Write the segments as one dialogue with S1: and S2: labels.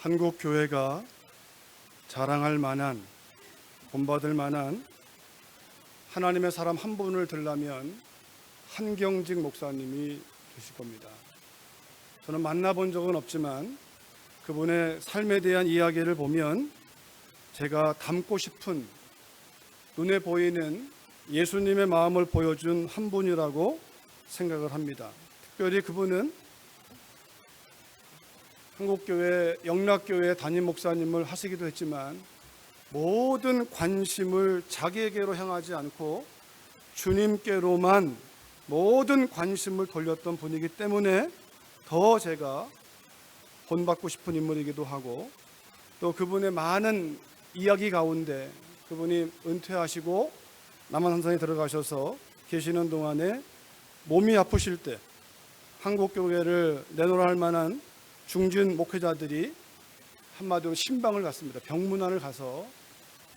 S1: 한국 교회가 자랑할 만한, 본받을 만한 하나님의 사람 한 분을 들라면 한경직 목사님이 되실 겁니다. 저는 만나본 적은 없지만 그분의 삶에 대한 이야기를 보면 제가 닮고 싶은, 눈에 보이는 예수님의 마음을 보여준 한 분이라고 생각을 합니다. 특별히 그분은 한국교회 영락교회 담임 목사님을 하시기도 했지만 모든 관심을 자기에게로 향하지 않고 주님께로만 모든 관심을 돌렸던 분이기 때문에 더 제가 본받고 싶은 인물이기도 하고, 또 그분의 많은 이야기 가운데 그분이 은퇴하시고 남한산성에 들어가셔서 계시는 동안에 몸이 아프실 때 한국교회를 내놓으라 할 만한 중진 목회자들이 한마디로 신방을 갔습니다. 병문안을 가서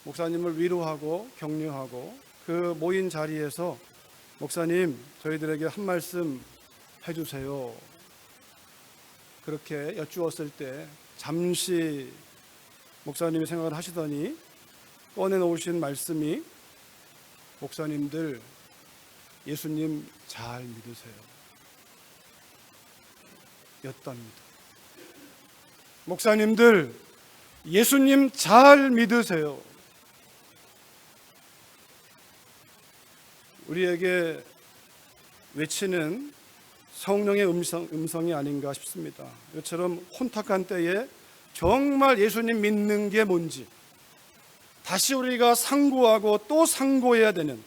S1: 목사님을 위로하고 격려하고, 그 모인 자리에서 목사님, 저희들에게 한 말씀 해주세요, 그렇게 여쭈었을 때 잠시 목사님이 생각을 하시더니 꺼내놓으신 말씀이 목사님들 예수님 잘 믿으세요 였답니다. 목사님들 예수님 잘 믿으세요. 우리에게 외치는 성령의 음성이 아닌가 싶습니다. 이처럼 혼탁한 때에 정말 예수님 믿는 게 뭔지 다시 우리가 상고하고 또 상고해야 되는,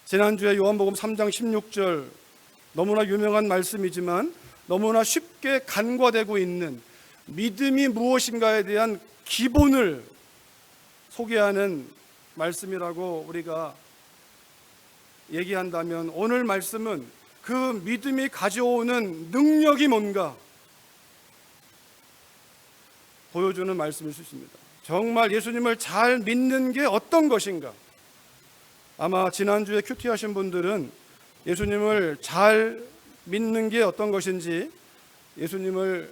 S1: 지난주에 요한복음 3장 16절 너무나 유명한 말씀이지만 너무나 쉽게 간과되고 있는 믿음이 무엇인가에 대한 기본을 소개하는 말씀이라고 우리가 얘기한다면, 오늘 말씀은 그 믿음이 가져오는 능력이 뭔가 보여주는 말씀일 수 있습니다. 정말 예수님을 잘 믿는 게 어떤 것인가. 아마 지난주에 큐티 하신 분들은 예수님을 잘 믿는 게 어떤 것인지, 예수님을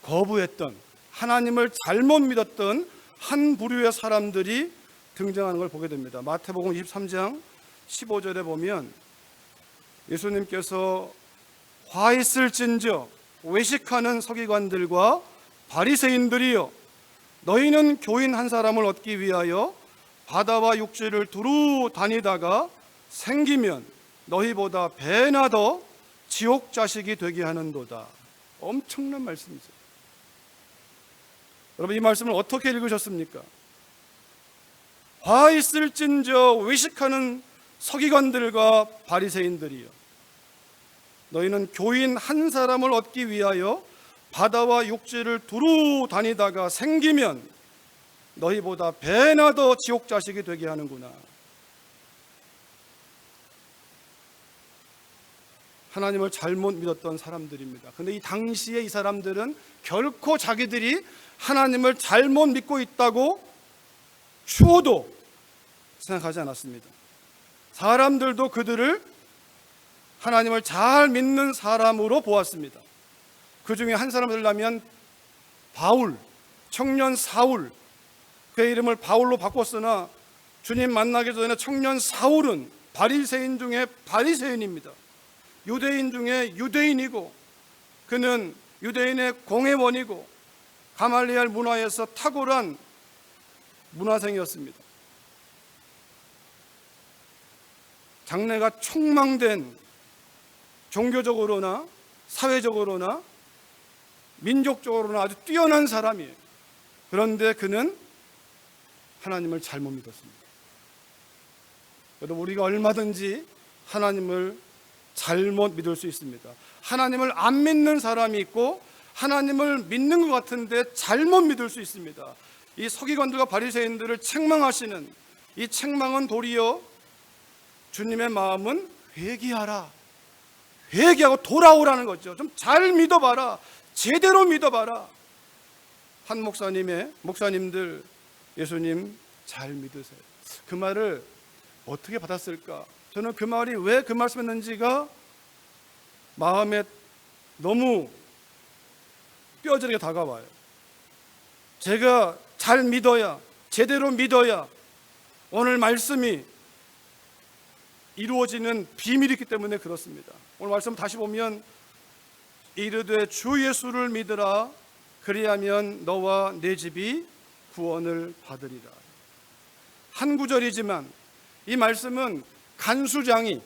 S1: 거부했던, 하나님을 잘못 믿었던 한 부류의 사람들이 등장하는 걸 보게 됩니다. 마태복음 23장 15절에 보면 예수님께서 화 있을진저 외식하는 서기관들과 바리새인들이여, 너희는 교인 한 사람을 얻기 위하여 바다와 육지를 두루 다니다가 생기면 너희보다 배나 더 지옥 자식이 되게 하는도다. 엄청난 말씀이죠. 여러분, 이 말씀을 어떻게 읽으셨습니까? 화 있을진저 외식하는 서기관들과 바리새인들이여, 너희는 교인 한 사람을 얻기 위하여 바다와 육지를 두루 다니다가 생기면 너희보다 배나 더 지옥 자식이 되게 하는구나. 하나님을 잘못 믿었던 사람들입니다. 그런데 이 당시에 이 사람들은 결코 자기들이 하나님을 잘못 믿고 있다고 추호도 생각하지 않았습니다. 사람들도 그들을 하나님을 잘 믿는 사람으로 보았습니다. 그 중에 한 사람을 들라면 바울, 청년 사울, 그의 이름을 바울로 바꿨으나 주님 만나기 전에 청년 사울은 바리새인 중에 바리새인입니다. 유대인 중에 유대인이고, 그는 유대인의 공회원이고 가말리엘 문화에서 탁월한 문화생이었습니다. 장래가 촉망된, 종교적으로나 사회적으로나 민족적으로나 아주 뛰어난 사람이에요. 그런데 그는 하나님을 잘못 믿었습니다. 여러분, 우리가 얼마든지 하나님을 잘못 믿을 수 있습니다. 하나님을 안 믿는 사람이 있고 하나님을 믿는 것 같은데 잘못 믿을 수 있습니다. 이 서기관들과 바리새인들을 책망하시는 이 책망은 도리어 주님의 마음은 회개하라, 회개하고 돌아오라는 거죠. 좀 잘 믿어봐라, 제대로 믿어봐라. 한 목사님들 예수님 잘 믿으세요. 그 말을 어떻게 받았을까? 저는 그 말이 왜 그 말씀했는지가 마음에 너무 뼈저리게 다가와요. 제가 잘 믿어야, 제대로 믿어야 오늘 말씀이 이루어지는 비밀이 있기 때문에 그렇습니다. 오늘 말씀 다시 보면 이르되 주 예수를 믿으라 그리하면 너와 내 집이 구원을 받으리라. 한 구절이지만 이 말씀은 간수장이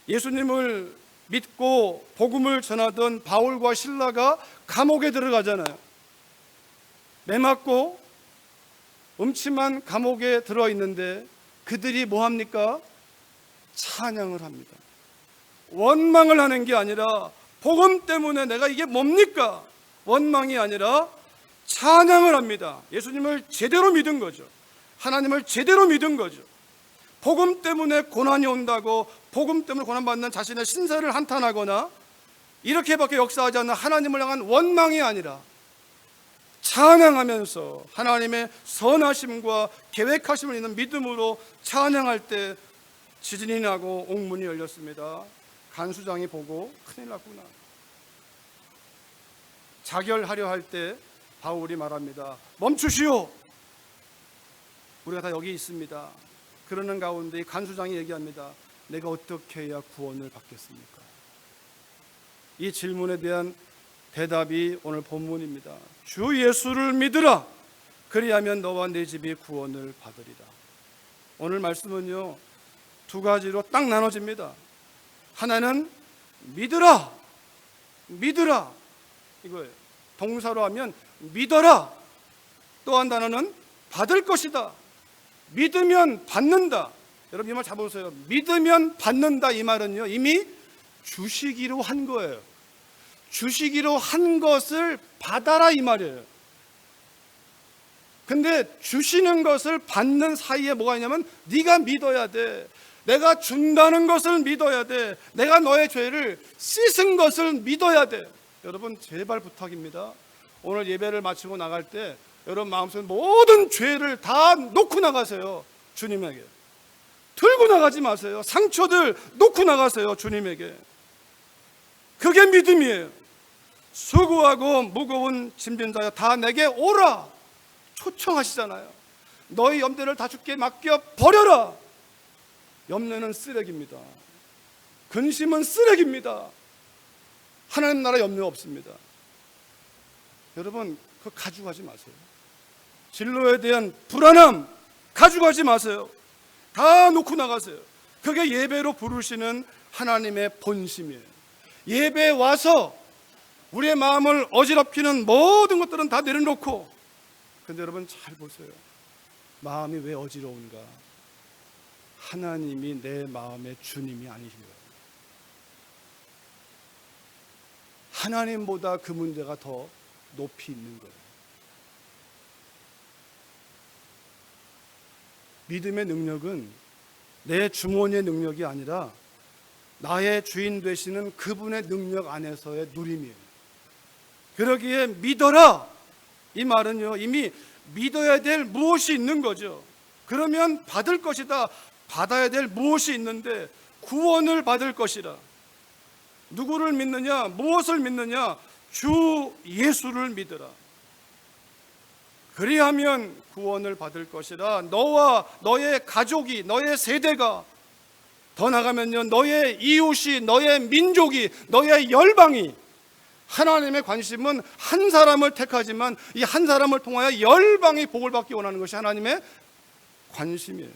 S1: 예수님을 믿고 복음을 전하던 바울과 실라가 감옥에 들어가잖아요. 매맞고 음침한 감옥에 들어있는데 그들이 뭐합니까? 찬양을 합니다. 원망을 하는 게 아니라 복음 때문에 내가 이게 뭡니까? 원망이 아니라 찬양을 합니다. 예수님을 제대로 믿은 거죠. 하나님을 제대로 믿은 거죠. 복음 때문에 고난이 온다고 복음 때문에 고난받는 자신의 신세를 한탄하거나 이렇게밖에 역사하지 않는 하나님을 향한 원망이 아니라 찬양하면서 하나님의 선하심과 계획하심을 있는 믿음으로 찬양할 때 지진이 나고 옥문이 열렸습니다. 간수장이 보고 큰일 났구나. 자결하려 할 때 바울이 말합니다. 멈추시오. 우리가 다 여기 있습니다. 그러는 가운데 간수장이 얘기합니다. 내가 어떻게 해야 구원을 받겠습니까? 이 질문에 대한 대답이 오늘 본문입니다. 주 예수를 믿으라. 그리하면 너와 내 집이 구원을 받으리라. 오늘 말씀은요, 두 가지로 딱 나눠집니다. 하나는 믿으라. 믿으라. 이거예요. 동사로 하면 믿어라. 또 한 단어는 받을 것이다. 믿으면 받는다. 여러분 이 말 잡아보세요. 믿으면 받는다. 이 말은요, 이미 주시기로 한 거예요. 주시기로 한 것을 받아라 이 말이에요. 근데 주시는 것을 받는 사이에 뭐가 있냐면 네가 믿어야 돼. 내가 준다는 것을 믿어야 돼. 내가 너의 죄를 씻은 것을 믿어야 돼. 여러분 제발 부탁입니다. 오늘 예배를 마치고 나갈 때 여러분 마음속에 모든 죄를 다 놓고 나가세요. 주님에게. 들고 나가지 마세요. 상처들 놓고 나가세요. 주님에게. 그게 믿음이에요. 수고하고 무거운 짐진 자여 다 내게 오라 초청하시잖아요. 너희 염려를 다 주께 맡겨 버려라. 염려는 쓰레기입니다. 근심은 쓰레기입니다. 하나님 나라 염려 없습니다. 여러분 그거 가져가지 마세요. 진로에 대한 불안함 가져가지 마세요. 다 놓고 나가세요. 그게 예배로 부르시는 하나님의 본심이에요. 예배에 와서 우리의 마음을 어지럽히는 모든 것들은 다 내려놓고, 근데 여러분 잘 보세요. 마음이 왜 어지러운가? 하나님이 내 마음의 주님이 아니신 거예요. 하나님보다 그 문제가 더 높이 있는 거예요. 믿음의 능력은 내 주머니의 능력이 아니라 나의 주인 되시는 그분의 능력 안에서의 누림이에요. 그러기에 믿어라. 이 말은요, 이미 믿어야 될 무엇이 있는 거죠. 그러면 받을 것이다. 받아야 될 무엇이 있는데 구원을 받을 것이라. 누구를 믿느냐? 무엇을 믿느냐? 주 예수를 믿으라. 그리하면 구원을 받을 것이라. 너와 너의 가족이, 너의 세대가, 더 나가면요, 너의 이웃이, 너의 민족이, 너의 열방이, 하나님의 관심은 한 사람을 택하지만 이 한 사람을 통하여 열방이 복을 받기 원하는 것이 하나님의 관심이에요.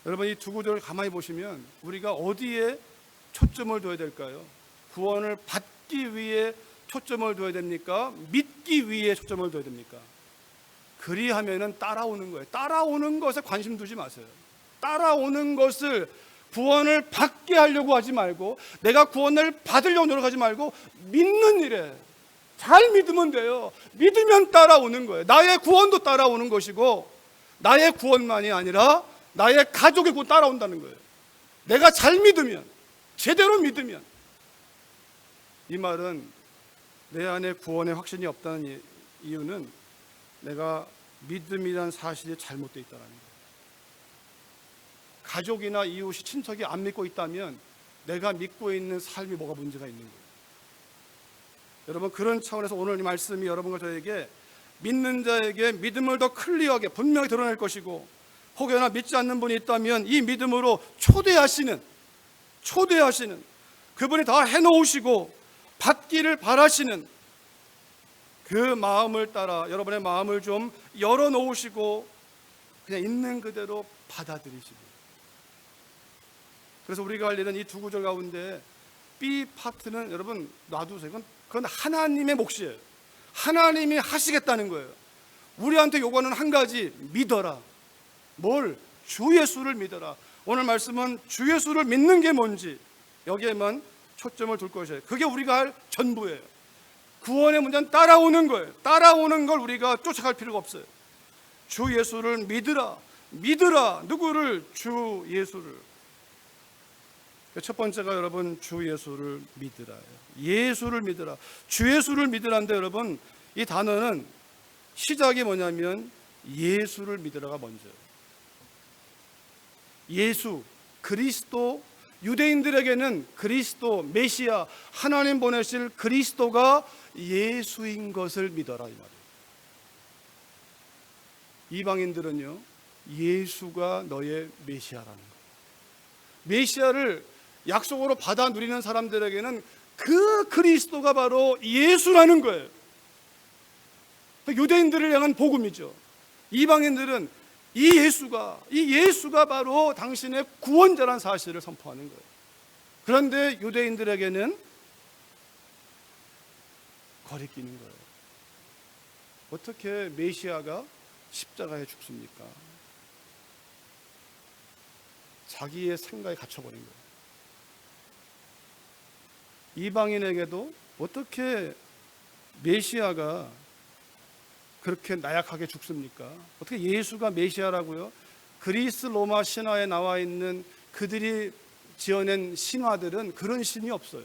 S1: 여러분 이 두 구절을 가만히 보시면 우리가 어디에 초점을 둬야 될까요? 구원을 받기 위해 초점을 둬야 됩니까? 믿기 위해 초점을 둬야 됩니까? 그리하면은 따라오는 거예요. 따라오는 것에 관심 두지 마세요. 따라오는 것을 구원을 받게 하려고 하지 말고, 내가 구원을 받으려고 노력하지 말고 믿는 일에 잘 믿으면 돼요. 믿으면 따라오는 거예요. 나의 구원도 따라오는 것이고, 나의 구원만이 아니라 나의 가족의 구원 따라온다는 거예요. 내가 잘 믿으면, 제대로 믿으면. 이 말은 내 안에 구원의 확신이 없다는 이유는 내가 믿음이라는 사실이 잘못되어 있다는 거예요. 가족이나 이웃이, 친척이 안 믿고 있다면 내가 믿고 있는 삶이 뭐가 문제가 있는 거예요. 여러분, 그런 차원에서 오늘 이 말씀이 여러분과 저에게 믿는 자에게 믿음을 더 클리어하게 분명히 드러낼 것이고, 혹여나 믿지 않는 분이 있다면 이 믿음으로 초대하시는 그분이 다 해놓으시고 받기를 바라시는 그 마음을 따라 여러분의 마음을 좀 열어놓으시고 그냥 있는 그대로 받아들이시고. 그래서 우리가 할 일은 이 두 구절 가운데 B 파트는 여러분 놔두세요. 그건 하나님의 몫이에요. 하나님이 하시겠다는 거예요. 우리한테 요구하는 한 가지, 믿어라. 뭘? 주 예수를 믿어라. 오늘 말씀은 주 예수를 믿는 게 뭔지 여기에만 초점을 둘 것이에요. 그게 우리가 할 전부예요. 구원의 문제는 따라오는 거예요. 따라오는 걸 우리가 쫓아갈 필요가 없어요. 주 예수를 믿으라. 믿으라. 누구를? 주 예수를. 첫 번째가 여러분 주 예수를 믿으라예요. 예수를 믿으라. 주 예수를 믿으라인데 여러분, 이 단어는 시작이 뭐냐면 예수를 믿으라가 먼저예요. 예수, 그리스도, 유대인들에게는 그리스도, 메시아, 하나님 보내실 그리스도가 예수인 것을 믿어라 이 말이에요. 이방인들은요, 예수가 너의 메시아라는 거예요. 메시아를 약속으로 받아 누리는 사람들에게는 그 그리스도가 바로 예수라는 거예요. 유대인들을 향한 복음이죠. 이방인들은 이 예수가 바로 당신의 구원자란 사실을 선포하는 거예요. 그런데 유대인들에게는 거리끼는 거예요. 어떻게 메시아가 십자가에 죽습니까? 자기의 생각에 갇혀버린 거예요. 이방인에게도 어떻게 메시아가 그렇게 나약하게 죽습니까? 어떻게 예수가 메시아라고요? 그리스 로마 신화에 나와 있는 그들이 지어낸 신화들은 그런 신이 없어요.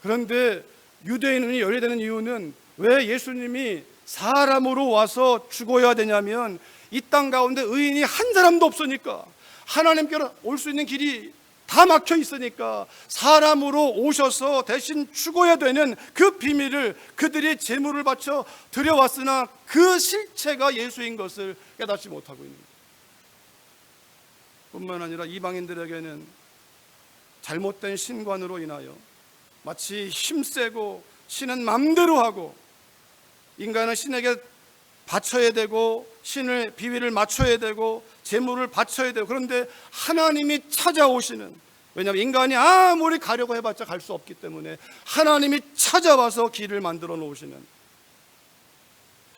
S1: 그런데 유대인이 열애되는 이유는 왜 예수님이 사람으로 와서 죽어야 되냐면 이 땅 가운데 의인이 한 사람도 없으니까, 하나님께로 올 수 있는 길이 다 막혀 있으니까 사람으로 오셔서 대신 죽어야 되는 그 비밀을 그들이 제물을 바쳐 드려왔으나 그 실체가 예수인 것을 깨닫지 못하고 있는 거예요. 뿐만 아니라 이방인들에게는 잘못된 신관으로 인하여 마치 힘세고 신은 맘대로 하고 인간은 신에게 바쳐야 되고 신의 비위를 맞춰야 되고 제물을 바쳐야 되고, 그런데 하나님이 찾아오시는, 왜냐하면 인간이 아무리 가려고 해봤자 갈 수 없기 때문에 하나님이 찾아와서 길을 만들어 놓으시는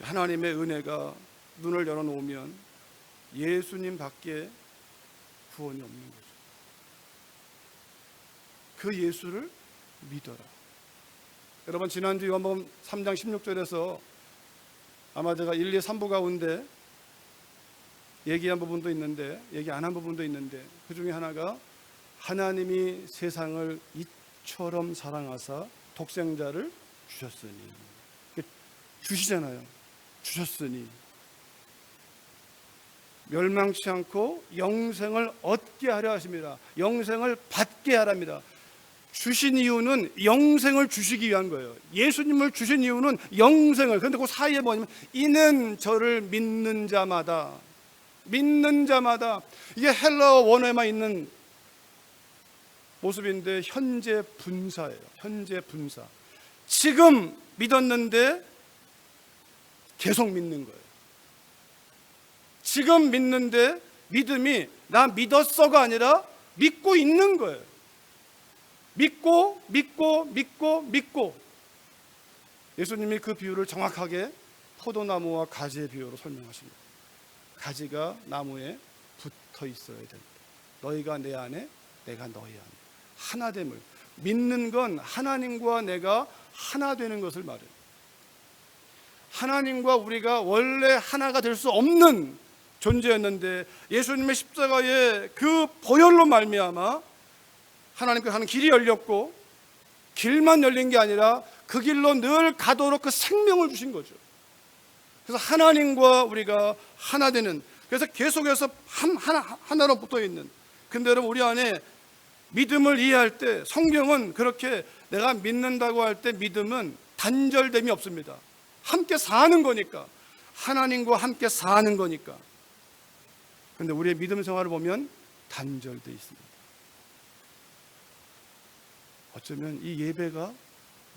S1: 하나님의 은혜가 눈을 열어놓으면 예수님 밖에 구원이 없는 거죠. 그 예수를 믿어라. 여러분, 지난주 요한복음 3장 16절에서 아마 제가 1, 2, 3부 가운데 얘기한 부분도 있는데 얘기 안 한 부분도 있는데, 그 중에 하나가 하나님이 세상을 이처럼 사랑하사 독생자를 주셨으니, 주시잖아요. 주셨으니 멸망치 않고 영생을 얻게 하려 하십니다. 영생을 받게 하랍니다. 주신 이유는 영생을 주시기 위한 거예요. 예수님을 주신 이유는 영생을. 그런데 그 사이에 뭐냐면 이는 저를 믿는 자마다, 이게 헬라어 원어에만 있는 모습인데 현재 분사예요. 현재 분사. 지금 믿었는데 계속 믿는 거예요. 지금 믿는데 믿음이 나 믿었어가 아니라 믿고 있는 거예요. 믿고 예수님이 그 비유를 정확하게 포도나무와 가지의 비유로 설명하십니다. 가지가 나무에 붙어 있어야 된다. 너희가 내 안에, 내가 너희 안에. 하나됨을 믿는 건 하나님과 내가 하나 되는 것을 말해요. 하나님과 우리가 원래 하나가 될 수 없는 존재였는데 예수님의 십자가의 그 보혈로 말미암아 하나님께 가는 길이 열렸고, 길만 열린 게 아니라 그 길로 늘 가도록 그 생명을 주신 거죠. 그래서 하나님과 우리가 하나 되는, 그래서 계속해서 하나로 붙어 있는. 근데 여러분, 우리 안에 믿음을 이해할 때 성경은 그렇게 내가 믿는다고 할 때 믿음은 단절됨이 없습니다. 함께 사는 거니까, 하나님과 함께 사는 거니까. 그런데 우리의 믿음 생활을 보면 단절되어 있습니다. 어쩌면 이 예배가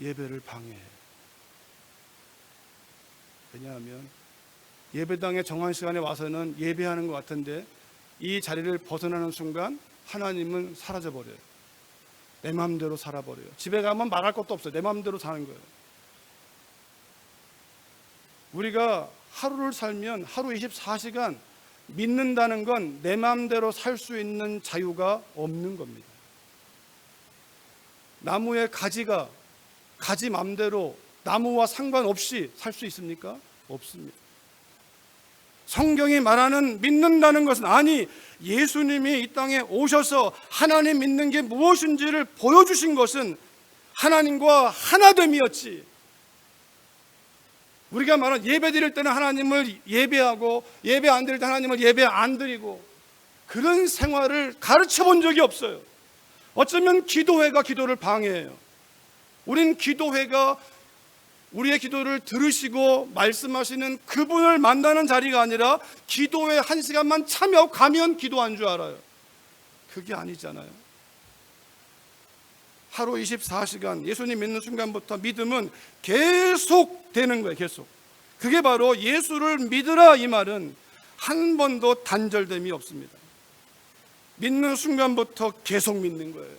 S1: 예배를 방해해요. 왜냐하면 예배당에 정한 시간에 와서는 예배하는 것 같은데 이 자리를 벗어나는 순간 하나님은 사라져버려요. 내 마음대로 살아버려요. 집에 가면 말할 것도 없어요. 내 마음대로 사는 거예요. 우리가 하루를 살면 하루 24시간 믿는다는 건 내 마음대로 살 수 있는 자유가 없는 겁니다. 나무의 가지가 가지 맘대로 나무와 상관없이 살 수 있습니까? 없습니다. 성경이 말하는 믿는다는 것은, 아니, 예수님이 이 땅에 오셔서 하나님 믿는 게 무엇인지를 보여주신 것은 하나님과 하나됨이었지. 우리가 말하는 예배 드릴 때는 하나님을 예배하고 예배 안 드릴 때 하나님을 예배 안 드리고 그런 생활을 가르쳐 본 적이 없어요. 어쩌면 기도회가 기도를 방해해요. 우린 기도회가 우리의 기도를 들으시고 말씀하시는 그분을 만나는 자리가 아니라 기도회 1시간만 참여하고 가면 기도한 줄 알아요. 그게 아니잖아요. 하루 24시간 예수님 믿는 순간부터 믿음은 계속 되는 거예요. 계속. 그게 바로 예수를 믿으라, 이 말은 한 번도 단절됨이 없습니다. 믿는 순간부터 계속 믿는 거예요.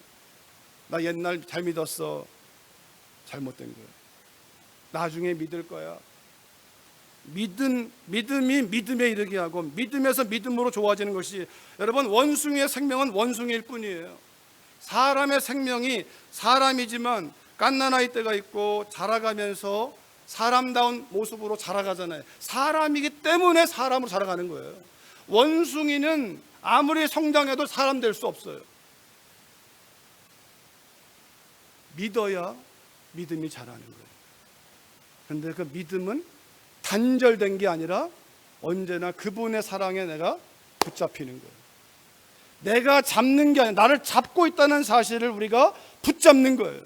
S1: 나 옛날 잘 믿었어. 잘못된 거예요. 나중에 믿을 거야. 믿음이 믿음에 이르게 하고 믿음에서 믿음으로 좋아지는 것이, 여러분, 원숭이의 생명은 원숭이일 뿐이에요. 사람의 생명이 사람이지만 갓난아이 때가 있고 자라가면서 사람다운 모습으로 자라가잖아요. 사람이기 때문에 사람으로 자라가는 거예요. 원숭이는 아무리 성장해도 사람 될 수 없어요. 믿어야 믿음이 자라는 거예요. 그런데 그 믿음은 단절된 게 아니라 언제나 그분의 사랑에 내가 붙잡히는 거예요. 내가 잡는 게 아니라 나를 잡고 있다는 사실을 우리가 붙잡는 거예요.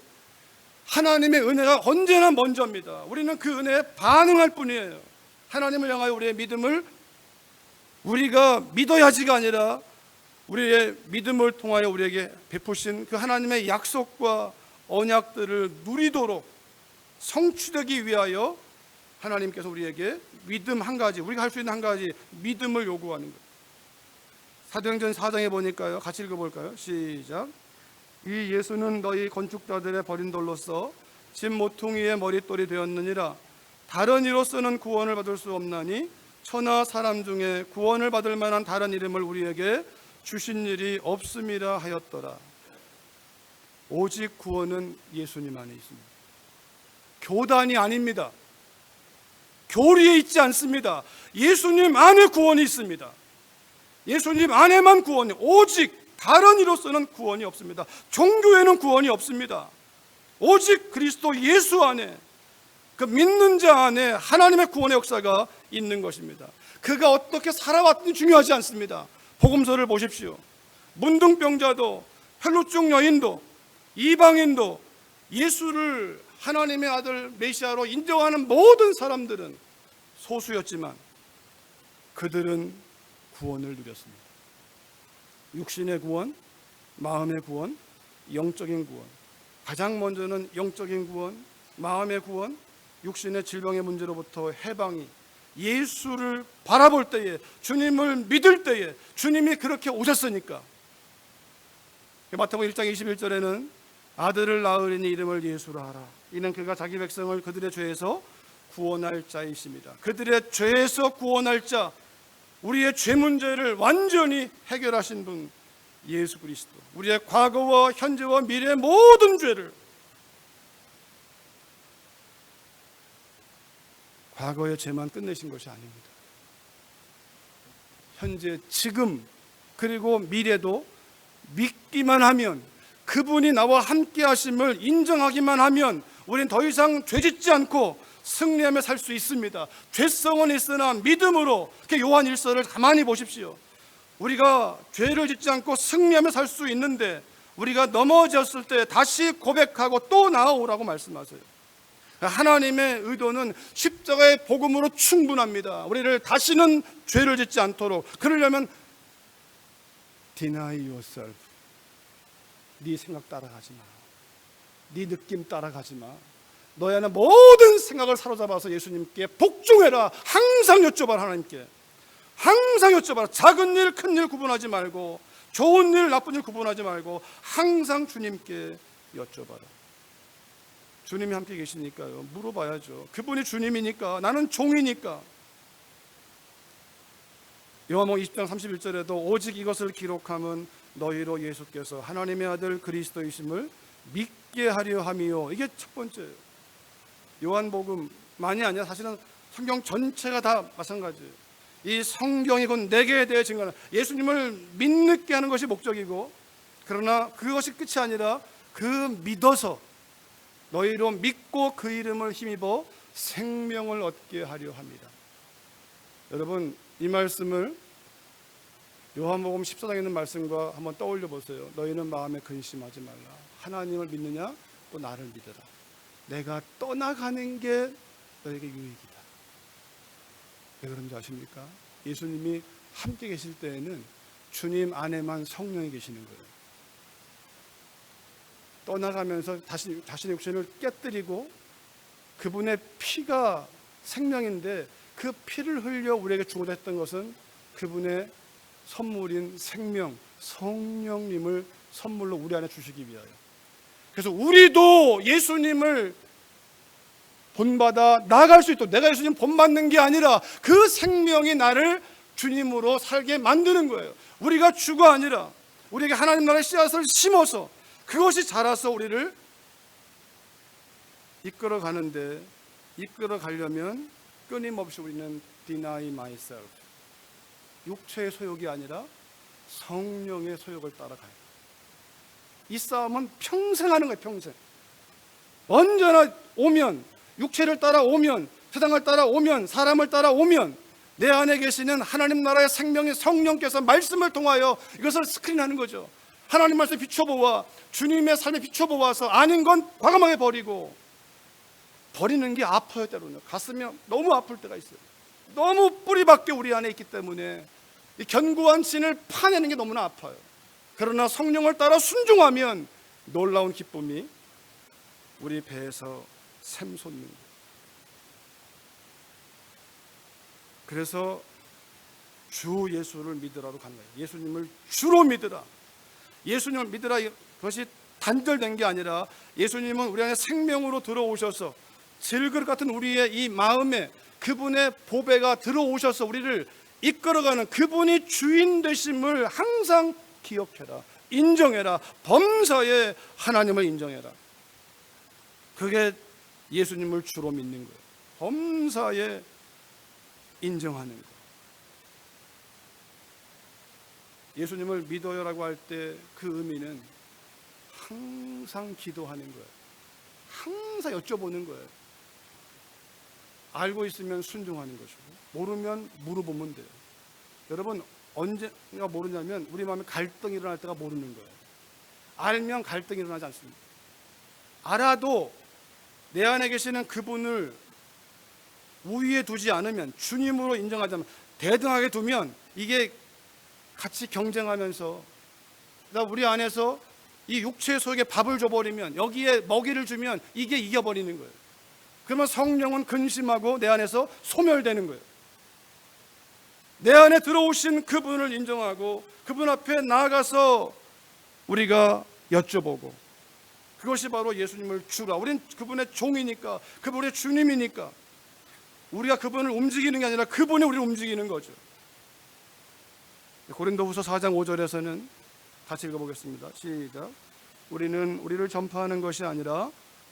S1: 하나님의 은혜가 언제나 먼저입니다. 우리는 그 은혜에 반응할 뿐이에요. 하나님을 향하여 우리의 믿음을 우리가 믿어야지가 아니라 우리의 믿음을 통하여 우리에게 베푸신 그 하나님의 약속과 언약들을 누리도록 성취되기 위하여 하나님께서 우리에게 믿음 한 가지, 우리가 할 수 있는 한 가지 믿음을 요구하는 거예요. 사도행전 4장에 보니까요, 같이 읽어볼까요? 시작. 이 예수는 너희 건축자들의 버린 돌로서 집 모퉁이의 머릿돌이 되었느니라. 다른 이로서는 구원을 받을 수 없나니 천하 사람 중에 구원을 받을 만한 다른 이름을 우리에게 주신 일이 없음이라 하였더라. 오직 구원은 예수님 안에 있습니다. 교단이 아닙니다. 교리에 있지 않습니다. 예수님 안에 구원이 있습니다. 예수님 안에만 구원이, 오직 다른 이로서는 구원이 없습니다. 종교에는 구원이 없습니다. 오직 그리스도 예수 안에, 그 믿는 자 안에 하나님의 구원의 역사가 있는 것입니다. 그가 어떻게 살아왔든지 중요하지 않습니다. 복음서를 보십시오. 문둥병자도 혈루증 여인도 이방인도 예수를 하나님의 아들 메시아로 인정하는 모든 사람들은 소수였지만 그들은 구원을 누렸습니다. 육신의 구원, 마음의 구원, 영적인 구원. 가장 먼저는 영적인 구원, 마음의 구원, 육신의 질병의 문제로부터 해방이, 예수를 바라볼 때에, 주님을 믿을 때에, 주님이 그렇게 오셨으니까. 마태복음 1장 21절에는 아들을 낳으리니 이름을 예수라 하라. 이는 그가 자기 백성을 그들의 죄에서 구원할 자이십니다. 그들의 죄에서 구원할 자, 우리의 죄 문제를 완전히 해결하신 분 예수 그리스도. 우리의 과거와 현재와 미래의 모든 죄를, 과거의 죄만 끝내신 것이 아닙니다. 현재, 지금, 그리고 미래도 믿기만 하면, 그분이 나와 함께 하심을 인정하기만 하면 우리는 더 이상 죄짓지 않고 승리하며 살 수 있습니다. 죄성은 있으나 믿음으로, 요한 1서를 가만히 보십시오. 우리가 죄를 짓지 않고 승리하며 살 수 있는데 우리가 넘어졌을 때 다시 고백하고 또 나아오라고 말씀하세요. 하나님의 의도는 십자가의 복음으로 충분합니다. 우리를 다시는 죄를 짓지 않도록. 그러려면 deny yourself. 네 생각 따라가지 마. 네 느낌 따라가지 마. 너의 안에 모든 생각을 사로잡아서 예수님께 복종해라. 항상 여쭤봐라. 하나님께 항상 여쭤봐라. 작은 일 큰 일 구분하지 말고, 좋은 일 나쁜 일 구분하지 말고 항상 주님께 여쭤봐라. 주님이 함께 계시니까요, 물어봐야죠. 그분이 주님이니까, 나는 종이니까. 요한복음 20장 31절에도 오직 이것을 기록함은 너희로 예수께서 하나님의 아들 그리스도이심을 믿게 하려 함이요. 이게 첫 번째예요. 요한복음만이 아니라 사실은 성경 전체가 다 마찬가지예요. 이 성경이 곧 내게 대해 증거하는, 예수님을 믿게 하는 것이 목적이고, 그러나 그것이 끝이 아니라 그 믿어서 너희로 믿고 그 이름을 힘입어 생명을 얻게 하려 합니다. 여러분, 이 말씀을 요한복음 14장에 있는 말씀과 한번 떠올려 보세요. 너희는 마음에 근심하지 말라. 하나님을 믿느냐? 또 나를 믿어라. 내가 떠나가는 게 너에게 유익이다. 왜 그런지 아십니까? 예수님이 함께 계실 때에는 주님 안에만 성령이 계시는 거예요. 떠나가면서 자신의 육신을 깨뜨리고, 그분의 피가 생명인데 그 피를 흘려 우리에게 주고자 했던 것은 그분의 선물인 생명, 성령님을 선물로 우리 안에 주시기 위하여. 그래서 우리도 예수님을 본받아 나아갈 수 있도록, 내가 예수님 본받는 게 아니라 그 생명이 나를 주님으로 살게 만드는 거예요. 우리가 주가 아니라 우리에게 하나님 나라의 씨앗을 심어서 그것이 자라서 우리를 이끌어 가는데, 이끌어 가려면 끊임없이 우리는 deny myself, 육체의 소욕이 아니라 성령의 소욕을 따라가요. 이 싸움은 평생 하는 거예요. 평생. 언제나 오면, 육체를 따라오면, 세상을 따라오면, 사람을 따라오면 내 안에 계시는 하나님 나라의 생명의 성령께서 말씀을 통하여 이것을 스크린하는 거죠. 하나님 말씀 비춰보아, 주님의 삶에 비춰보아서 아닌 건 과감하게 버리고, 버리는 게 아파요. 때로는 가슴이 너무 아플 때가 있어요. 너무 뿌리밖에 우리 안에 있기 때문에 이 견고한 신을 파내는 게 너무나 아파요. 그러나 성령을 따라 순종하면 놀라운 기쁨이 우리 배에서 샘솟는 거예요. 그래서 주 예수를 믿으라로 간 거예요. 예수님을 주로 믿으라. 예수님을 믿으라. 그것이 단절된 게 아니라 예수님은 우리 안에 생명으로 들어오셔서 질그릇 같은 우리의 이 마음에 그분의 보배가 들어오셔서 우리를 이끌어가는, 그분이 주인 되심을 항상 기억해라. 인정해라. 범사에 하나님을 인정해라. 그게 예수님을 주로 믿는 거예요. 범사에 인정하는 거예요. 예수님을 믿어요라고 할 때 그 의미는 항상 기도하는 거예요. 항상 여쭤보는 거예요. 알고 있으면 순종하는 것이고, 모르면 물어보면 돼요. 여러분, 언제가 모르냐면 우리 마음에 갈등이 일어날 때가 모르는 거예요. 알면 갈등이 일어나지 않습니다. 알아도 내 안에 계시는 그분을 우위에 두지 않으면, 주님으로 인정하지 않으면, 대등하게 두면 이게 같이 경쟁하면서, 우리 안에서 이 육체 속에 밥을 줘버리면, 여기에 먹이를 주면 이게 이겨버리는 거예요. 그러면 성령은 근심하고 내 안에서 소멸되는 거예요. 내 안에 들어오신 그분을 인정하고 그분 앞에 나아가서 우리가 여쭤보고, 그것이 바로 예수님을 주라. 우린 그분의 종이니까, 그분의 주님이니까 우리가 그분을 움직이는 게 아니라 그분이 우리를 움직이는 거죠. 고린도후서 4장 5절에서는 같이 읽어보겠습니다. 시작. 우리는 우리를 전파하는 것이 아니라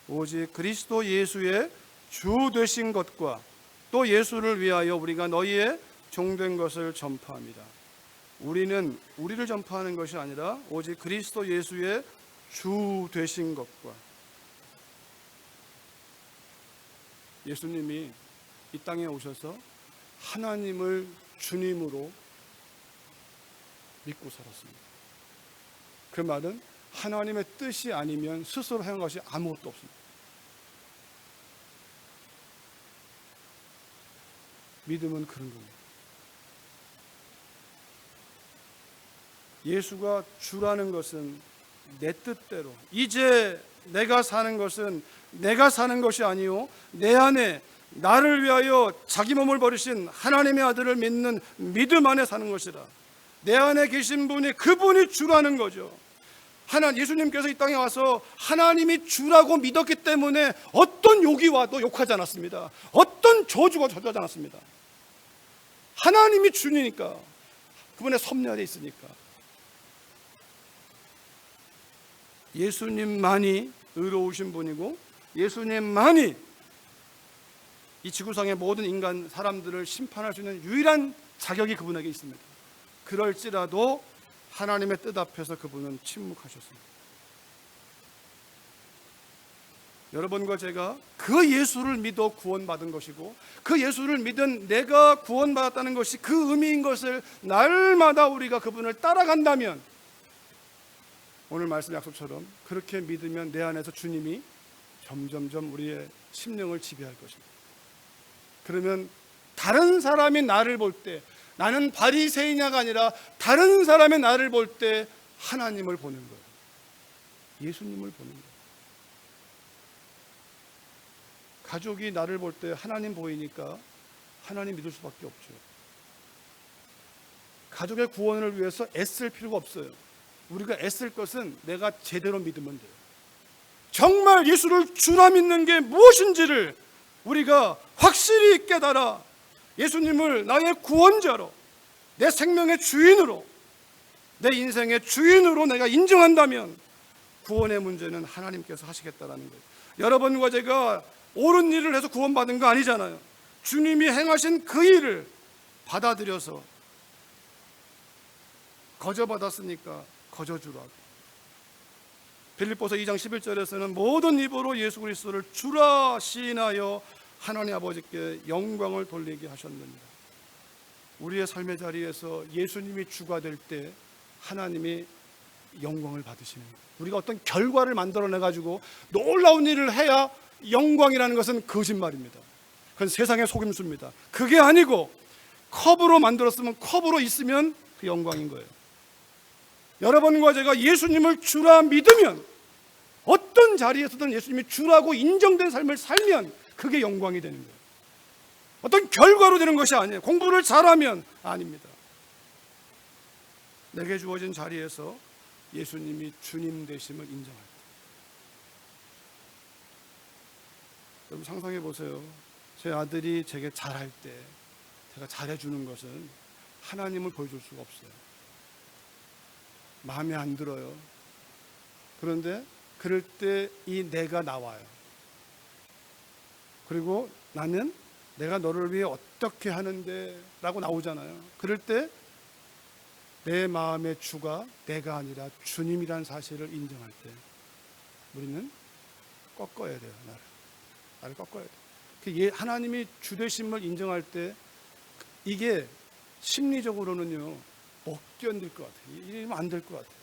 S1: 오직 그리스도 예수의 주 되신 것과 또 예수를 위하여 우리가 너희의 종된 것을 전파합니다. 우리는 우리를 전파하는 것이 아니라 오직 그리스도 예수의 주 되신 것과, 예수님이 이 땅에 오셔서 하나님을 주님으로 믿고 살았습니다. 그 말은 하나님의 뜻이 아니면 스스로 행한 것이 아무것도 없습니다. 믿음은 그런 겁니다. 예수가 주라는 것은 내 뜻대로, 이제 내가 사는 것은 내가 사는 것이 아니요 내 안에 나를 위하여 자기 몸을 버리신 하나님의 아들을 믿는 믿음 안에 사는 것이라. 내 안에 계신 분이, 그분이 주라는 거죠. 예수님께서 이 땅에 와서 하나님이 주라고 믿었기 때문에 어떤 욕이 와도 욕하지 않았습니다. 어떤 저주가 저주하지 않았습니다. 하나님이 주니까, 그분의 섭리 아래 있으니까. 예수님만이 의로우신 분이고, 예수님만이 이 지구상의 모든 인간 사람들을 심판할 수 있는 유일한 자격이 그분에게 있습니다. 그럴지라도 하나님의 뜻 앞에서 그분은 침묵하셨습니다. 여러분과 제가 그 예수를 믿어 구원받은 것이고, 그 예수를 믿은 내가 구원받았다는 것이 그 의미인 것을 날마다 우리가 그분을 따라간다면, 오늘 말씀 약속처럼 그렇게 믿으면 내 안에서 주님이 점점점 우리의 심령을 지배할 것입니다. 그러면 다른 사람이 나를 볼 때, 나는 바리새인야가 아니라 다른 사람의 나를 볼 때 하나님을 보는 거예요. 예수님을 보는 거예요. 가족이 나를 볼 때 하나님 보이니까 하나님 믿을 수밖에 없죠. 가족의 구원을 위해서 애쓸 필요가 없어요. 우리가 애쓸 것은 내가 제대로 믿으면 돼요. 정말 예수를 주라 믿는 게 무엇인지를 우리가 확실히 깨달아 예수님을 나의 구원자로, 내 생명의 주인으로, 내 인생의 주인으로 내가 인정한다면 구원의 문제는 하나님께서 하시겠다라는 거예요. 여러분과 제가 옳은 일을 해서 구원받은 거 아니잖아요. 주님이 행하신 그 일을 받아들여서 거저받았으니까 거저주라고. 빌립보서 2장 11절에서는 모든 입으로 예수 그리스도를 주라 시인하여 하나님 아버지께 영광을 돌리게 하셨느니라. 우리의 삶의 자리에서 예수님이 주가 될 때 하나님이 영광을 받으시는 거예요. 우리가 어떤 결과를 만들어내 가지고 놀라운 일을 해야 영광이라는 것은 거짓말입니다. 그건 세상의 속임수입니다. 그게 아니고 컵으로 만들었으면, 컵으로 있으면 그 영광인 거예요. 여러분과 제가 예수님을 주라 믿으면, 어떤 자리에서든 예수님이 주라고 인정된 삶을 살면 그게 영광이 되는 거예요. 어떤 결과로 되는 것이 아니에요. 공부를 잘하면 아닙니다. 내게 주어진 자리에서 예수님이 주님 되심을 인정할 때. 여러분 상상해 보세요. 제 아들이 제게 잘할 때 제가 잘해주는 것은 하나님을 보여줄 수가 없어요. 마음에 안 들어요. 그런데 그럴 때 이 내가 나와요. 그리고 나는 내가 너를 위해 어떻게 하는데 라고 나오잖아요. 그럴 때 내 마음의 주가 내가 아니라 주님이라는 사실을 인정할 때 우리는 꺾어야 돼요. 나를 꺾어야 돼요. 하나님이 주 되심을 인정할 때 이게 심리적으로는요 못 견딜 것 같아요. 이러면 안 될 것 같아요.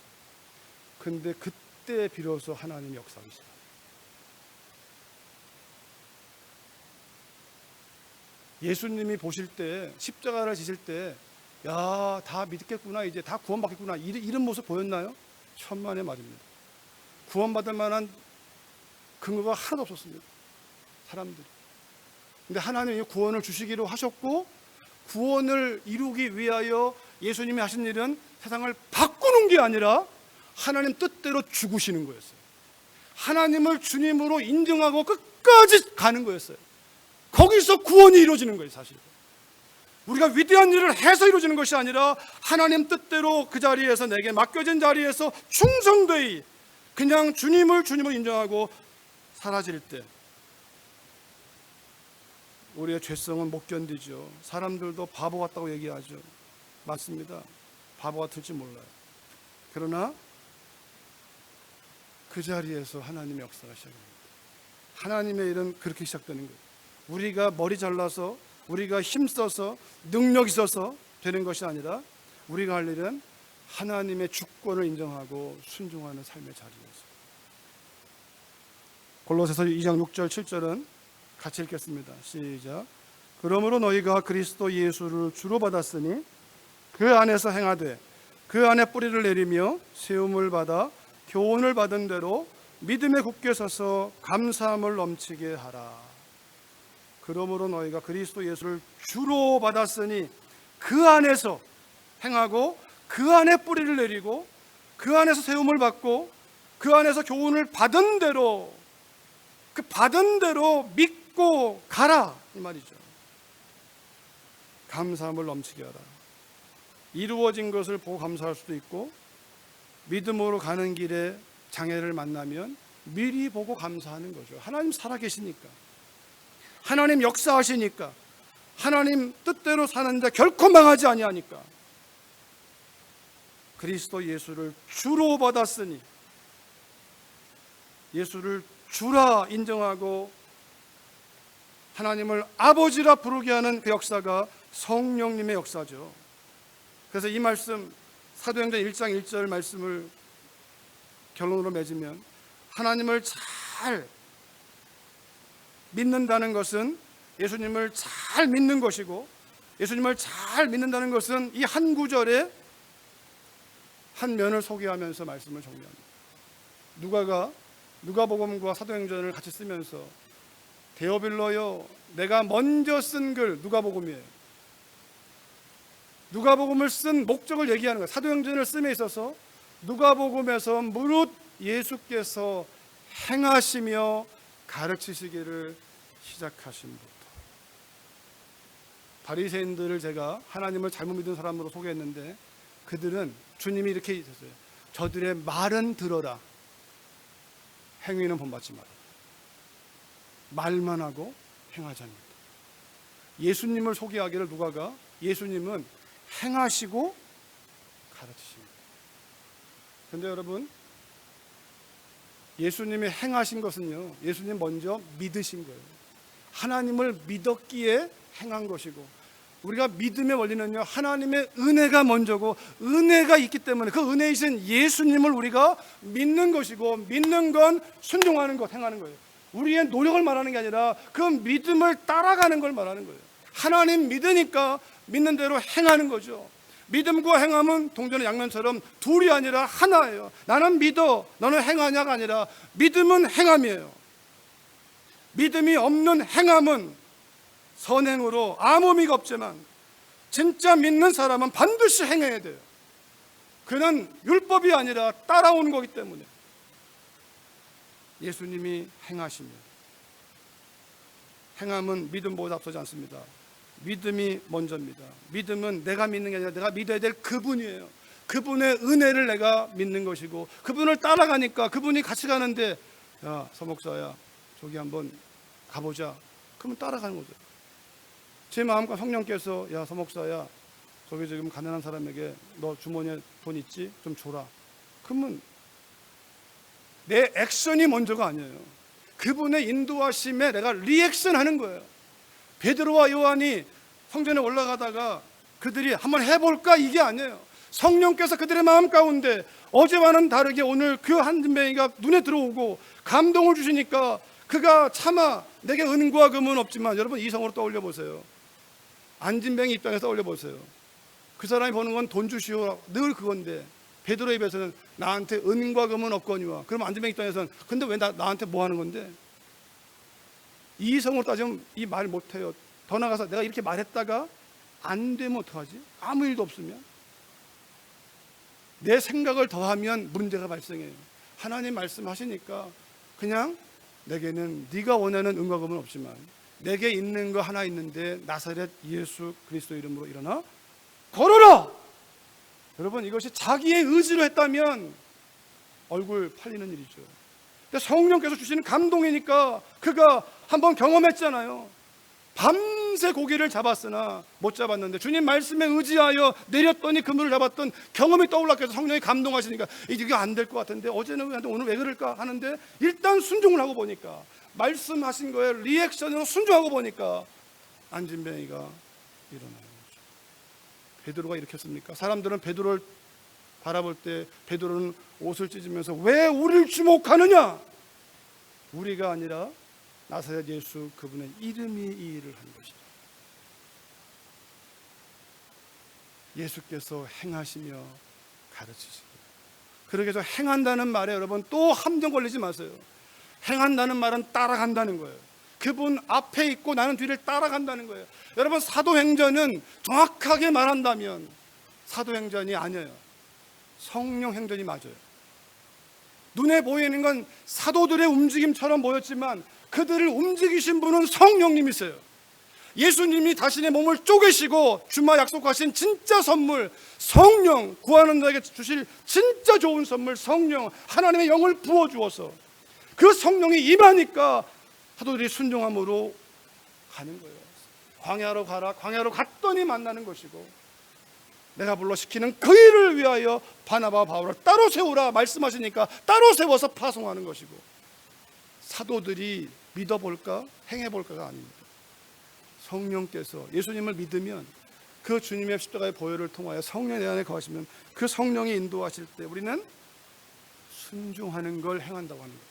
S1: 근데 그때 비로소 하나님이 역사하기 시작해요. 예수님이 보실 때, 십자가를 지실 때, 야, 다 믿겠구나, 이제 다 구원받겠구나, 이런 모습 보였나요? 천만의 말입니다. 구원받을 만한 근거가 하나도 없었습니다. 사람들이. 근데 하나님이 구원을 주시기로 하셨고, 구원을 이루기 위하여 예수님이 하신 일은 세상을 바꾸는 게 아니라 하나님 뜻대로 죽으시는 거였어요. 하나님을 주님으로 인정하고 끝까지 가는 거였어요. 거기서 구원이 이루어지는 거예요. 사실 우리가 위대한 일을 해서 이루어지는 것이 아니라 하나님 뜻대로 그 자리에서, 내게 맡겨진 자리에서 충성되이 그냥 주님을 인정하고 사라질 때 우리의 죄성은 못 견디죠. 사람들도 바보 같다고 얘기하죠. 맞습니다. 바보 같을지 몰라요. 그러나 그 자리에서 하나님의 역사가 시작합니다. 하나님의 일은 그렇게 시작되는 거예요. 우리가 머리 잘라서, 우리가 힘써서, 능력 있어서 되는 것이 아니라 우리가 할 일은 하나님의 주권을 인정하고 순종하는 삶의 자리였어요. 골로새서 2장 6절 7절은 같이 읽겠습니다. 시작. 그러므로 너희가 그리스도 예수를 주로 받았으니 그 안에서 행하되 그 안에 뿌리를 내리며 세움을 받아 교훈을 받은 대로 믿음에 굳게 서서 감사함을 넘치게 하라. 그러므로 너희가 그리스도 예수를 주로 받았으니 그 안에서 행하고 그 안에 뿌리를 내리고 그 안에서 세움을 받고 그 안에서 교훈을 받은 대로, 그 받은 대로 믿고 가라 이 말이죠. 감사함을 넘치게 하라. 이루어진 것을 보고 감사할 수도 있고, 믿음으로 가는 길에 장애를 만나면 미리 보고 감사하는 거죠. 하나님 살아계시니까, 하나님 역사하시니까, 하나님 뜻대로 사는데 결코 망하지 아니하니까. 그리스도 예수를 주로 받았으니, 예수를 주라 인정하고 하나님을 아버지라 부르게 하는 그 역사가 성령님의 역사죠. 그래서 이 말씀, 사도행전 1장 1절 말씀을 결론으로 맺으면, 하나님을 잘 믿는다는 것은 예수님을 잘 믿는 것이고, 예수님을 잘 믿는다는 것은 이 한 구절에 한 면을 소개하면서 말씀을 정리합니다. 누가복음과 사도행전을 같이 쓰면서 데오빌로요, 내가 먼저 쓴 글 누가복음이에요. 누가복음을 쓴 목적을 얘기하는 거예요. 사도행전을 씀에 있어서 누가복음에서 무릇 예수께서 행하시며 가르치시기를 시작하신부터. 바리새인들을 제가 하나님을 잘못 믿은 사람으로 소개했는데, 그들은 주님이 이렇게 있었어요. 저들의 말은 들어라, 행위는 본받지 마라. 말만 하고 행하지 않는다. 예수님을 소개하기를 누가가, 예수님은 행하시고 가르치십니다. 그런데 여러분, 예수님이 행하신 것은요, 예수님 먼저 믿으신 거예요. 하나님을 믿었기에 행한 것이고, 우리가 믿음의 원리는요, 하나님의 은혜가 먼저고, 은혜가 있기 때문에 그 은혜이신 예수님을 우리가 믿는 것이고, 믿는 건 순종하는 것, 행하는 거예요. 우리의 노력을 말하는 게 아니라 그 믿음을 따라가는 걸 말하는 거예요. 하나님 믿으니까 믿는 대로 행하는 거죠. 믿음과 행함은 동전의 양면처럼 둘이 아니라 하나예요. 나는 믿어, 너는 행하냐가 아니라 믿음은 행함이에요. 믿음이 없는 행함은 선행으로 아무 의미가 없지만, 진짜 믿는 사람은 반드시 행해야 돼요. 그는 율법이 아니라 따라오는 거기 때문에. 예수님이 행하십니다. 행함은 믿음보다 앞서지 않습니다. 믿음이 먼저입니다. 믿음은 내가 믿는 게 아니라 내가 믿어야 될 그분이에요. 그분의 은혜를 내가 믿는 것이고, 그분을 따라가니까, 그분이 같이 가는데, 야 서목사야 저기 한번 가보자, 그러면 따라가는 거죠. 제 마음과 성령께서, 야 서목사야 저기 지금 가난한 사람에게 너 주머니에 돈 있지? 좀 줘라. 그러면 내 액션이 먼저가 아니에요. 그분의 인도하심에 내가 리액션 하는 거예요. 베드로와 요한이 성전에 올라가다가 그들이 한번 해볼까, 이게 아니에요. 성령께서 그들의 마음 가운데 어제와는 다르게 오늘 그 한진뱅이가 눈에 들어오고 감동을 주시니까, 그가 차마 내게 은과 금은 없지만, 여러분 이성으로 떠올려 보세요. 안진뱅이 입장에서 떠올려 보세요. 그 사람이 보는 건 돈 주시오, 늘 그건데, 베드로 입에서는 나한테 은과 금은 없거니와. 그럼 안진뱅이 입장에서는 근데 왜 나한테 뭐 하는 건데? 이성으로 따지면 이 말 못해요. 더 나가서 내가 이렇게 말했다가 안 되면 어떡하지? 아무 일도 없으면? 내 생각을 더하면 문제가 발생해요. 하나님 말씀하시니까 그냥 내게는 네가 원하는 은과 금은 없지만 내게 있는 거 하나 있는데, 나사렛 예수 그리스도 이름으로 일어나 걸어라. 여러분, 이것이 자기의 의지로 했다면 얼굴 팔리는 일이죠. 근데 성령께서 주시는 감동이니까 그가 한번 경험했잖아요. 밤새 고기를 잡았으나 못 잡았는데 주님 말씀에 의지하여 내렸더니 그물을 잡았던 경험이 떠올랐게 해서 성령이 감동하시니까 이게 안 될 것 같은데, 어제는 왜 안 돼, 오늘 왜 그럴까 하는데, 일단 순종을 하고 보니까, 말씀하신 거에 리액션으로 순종하고 보니까 안진뱅이가 일어나요. 베드로가 이렇게 했습니까? 사람들은 베드로를 바라볼 때 베드로는 옷을 찢으면서 왜 우리를 주목하느냐? 우리가 아니라 나사렛 예수 그분의 이름이 이 일을 한 것이다. 예수께서 행하시며 가르치시고, 그렇게 해서 행한다는 말에 여러분 또 함정 걸리지 마세요. 행한다는 말은 따라간다는 거예요. 그분 앞에 있고 나는 뒤를 따라간다는 거예요. 여러분, 사도행전은 정확하게 말한다면 사도행전이 아니에요. 성령 행전이 맞아요. 눈에 보이는 건 사도들의 움직임처럼 보였지만 그들을 움직이신 분은 성령님이세요. 예수님이 자신의 몸을 쪼개시고 주마 약속하신 진짜 선물, 성령, 구하는 자에게 주실 진짜 좋은 선물, 성령, 하나님의 영을 부어주어서 그 성령이 임하니까 사도들이 순종함으로 가는 거예요. 광야로 가라, 광야로 갔더니 만나는 것이고, 내가 불러 시키는 그 일을 위하여 바나바와 바울을 따로 세우라 말씀하시니까 따로 세워서 파송하는 것이고, 사도들이 믿어볼까 행해볼까가 아닙니다. 성령께서, 예수님을 믿으면 그 주님의 십자가의 보혈을 통하여 성령이 내 안에 거하시면 그 성령이 인도하실 때 우리는 순종하는 걸 행한다고 하는 거예요.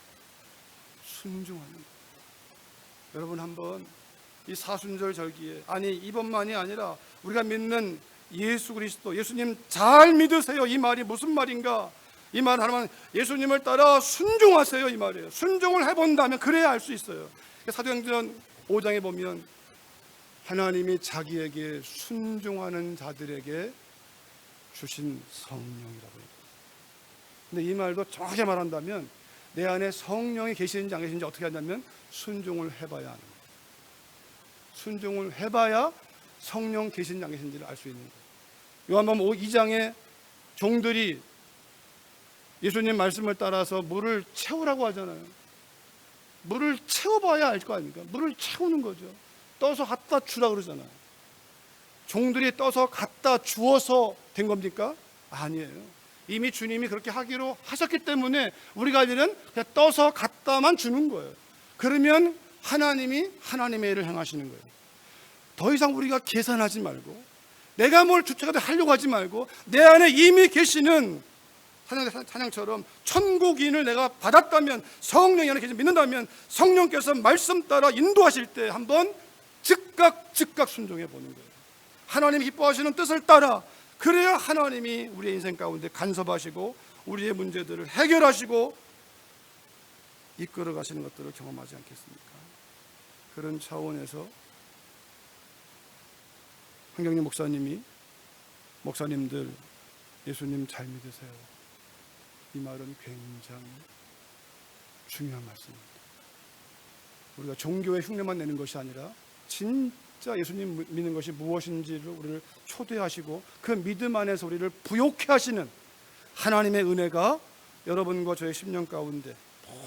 S1: 순종하는 거예요. 여러분, 한번 이 사순절 절기에, 아니 이번만이 아니라 우리가 믿는 예수 그리스도, 예수님 잘 믿으세요. 이 말이 무슨 말인가? 이 말 하나만, 예수님을 따라 순종하세요, 이 말이에요. 순종을 해본다면 그래야 알 수 있어요. 사도행전 5장에 보면 하나님이 자기에게 순종하는 자들에게 주신 성령이라고 해요. 근데 이 말도 정확하게 말한다면 내 안에 성령이 계시는지 안 계시는지 어떻게 하냐면 순종을 해봐야 하는 거예요. 순종을 해봐야 성령 계시는지 안 계시는지를 알 수 있는 거예요. 요한복음 2장에 종들이 예수님 말씀을 따라서 물을 채우라고 하잖아요. 물을 채워봐야 알 거 아닙니까? 물을 채우는 거죠. 떠서 갖다 주라 그러잖아요. 종들이 떠서 갖다 주어서 된 겁니까? 아니에요. 이미 주님이 그렇게 하기로 하셨기 때문에 우리가 할 일은 그냥 떠서 갖다만 주는 거예요. 그러면 하나님이 하나님의 일을 행하시는 거예요. 더 이상 우리가 계산하지 말고, 내가 뭘 주체가 하려고 하지 말고, 내 안에 이미 계시는 찬양처럼 천국인을 내가 받았다면, 성령이 안에 계시 믿는다면 성령께서 말씀 따라 인도하실 때 한번 즉각 순종해 보는 거예요. 하나님이 기뻐하시는 뜻을 따라, 그래야 하나님이 우리의 인생 가운데 간섭하시고 우리의 문제들을 해결하시고 이끌어 가시는 것들을 경험하지 않겠습니까? 그런 차원에서 한경림 목사님이, 목사님들 예수님 잘 믿으세요, 이 말은 굉장히 중요한 말씀입니다. 우리가 종교의 흉내만 내는 것이 아니라 진짜 예수님 믿는 것이 무엇인지를 우리를 초대하시고 그 믿음 안에서 우리를 부욕해 하시는 하나님의 은혜가 여러분과 저의 10년 가운데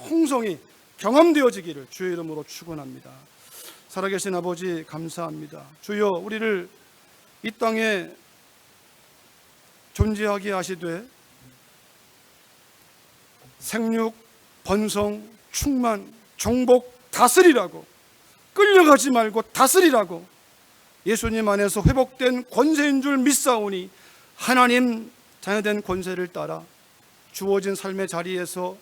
S1: 풍성히 경험되어지기를 주의 이름으로 축원합니다. 살아계신 아버지, 감사합니다. 주여, 우리를 이 땅에 존재하게 하시되 생육, 번성, 충만, 정복, 다스리라고, 끌려가지 말고 다스리라고 예수님 안에서 회복된 권세인 줄 믿사오니 하나님 자녀된 권세를 따라 주어진 삶의 자리에서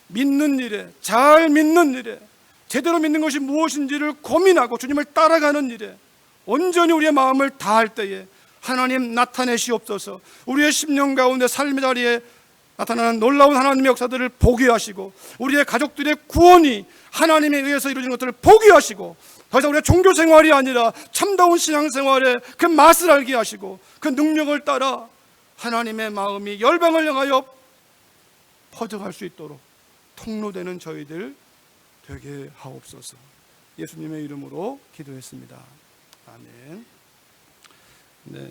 S1: 믿는 일에, 잘 믿는 일에, 제대로 믿는 것이 무엇인지를 고민하고 주님을 따라가는 일에 온전히 우리의 마음을 다할 때에 하나님 나타내시옵소서. 우리의 10년 가운데 삶의 자리에 나타나는 놀라운 하나님의 역사들을 보게 하시고 우리의 가족들의 구원이 하나님에 의해서 이루어지는 것들을 보게 하시고 더 이상 우리의 종교 생활이 아니라 참다운 신앙 생활의 그 맛을 알게 하시고 그 능력을 따라 하나님의 마음이 열방을 향하여 퍼져갈 수 있도록 통로되는 저희들 되게 하옵소서. 예수님의 이름으로 기도했습니다. 아멘. 네.